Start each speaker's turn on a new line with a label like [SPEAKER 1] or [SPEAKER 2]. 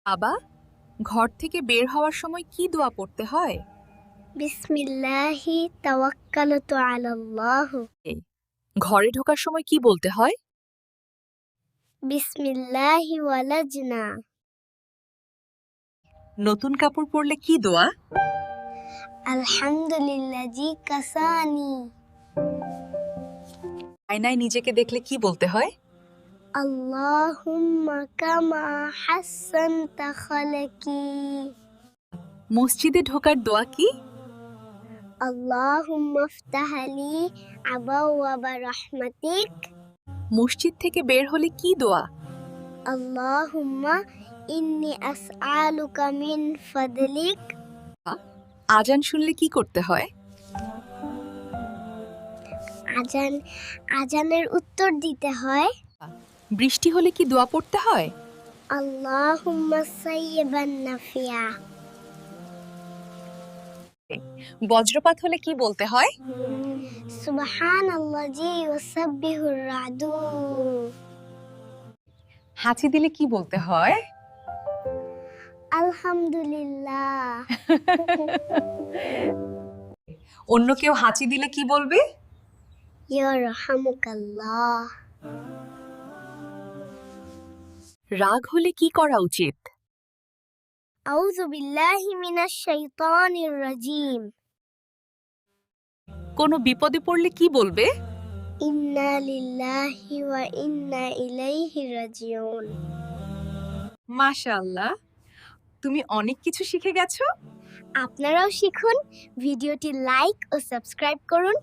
[SPEAKER 1] বাবা, ঘর থেকে বের হওয়ার সময় কি দোয়া পড়তে হয়?
[SPEAKER 2] বিসমিল্লাহি তাওয়াক্কালতু আলাল্লাহ।
[SPEAKER 1] ঘরে ঢোকার সময় কি বলতে হয়?
[SPEAKER 2] বিসমিল্লাহি ওয়ালাজনা।
[SPEAKER 1] নতুন কাপড় পরলে কি দোয়া?
[SPEAKER 2] আলহামদুলিল্লাহি কাসানি।
[SPEAKER 1] আয়নায় নিজেকে দেখলে কি বলতে হয়?
[SPEAKER 2] আল্লাহুম্মা কামা হাসানতা খালাকি।
[SPEAKER 1] মসজিদে ঢোকার দোয়া কি?
[SPEAKER 2] আল্লাহুম্মা ইফতাহলি আবাওয়াবা রাহমাতিক।
[SPEAKER 1] মসজিদ থেকে বের হলে কি দোয়া?
[SPEAKER 2] আল্লাহুম্মা ইন্নী আসআলুকা মিন ফাদলিক।
[SPEAKER 1] আজান শুনলে কি করতে হয়?
[SPEAKER 2] আজানের উত্তর দিতে হয়
[SPEAKER 1] বৃষ্টি হলে কি দোয়া পড়তে হয়?
[SPEAKER 2] আল্লাহুম্মা সাইয়্যিবান নাফিয়া।
[SPEAKER 1] বজ্রপাত হলে কি বলতে হয়?
[SPEAKER 2] সুবহানাল্লাযী ইউসাব্বিহুর রা'দু।
[SPEAKER 1] হাঁচি দিলে কি বলতে হয়?
[SPEAKER 2] আলহামদুলিল্লাহ।
[SPEAKER 1] অন্য কেউ হাঁচি দিলে কি বলবে?
[SPEAKER 2] ইয়ারহামুকাল্লাহ।
[SPEAKER 1] রাগ হলে কি করা উচিত?
[SPEAKER 2] আউযু বিল্লাহি মিনাশ শাইতানির রাজীম।
[SPEAKER 1] কোনো বিপদে পড়লে কি বলবে?
[SPEAKER 2] ইন্না লিল্লাহি ওয়া ইন্না ইলাইহি রাজিউন।
[SPEAKER 1] মাশাআল্লাহ, তুমি অনেক কিছু শিখে গেছো।
[SPEAKER 2] আপনারাও শিখুন, ভিডিওটি লাইক ও সাবস্ক্রাইব করুন।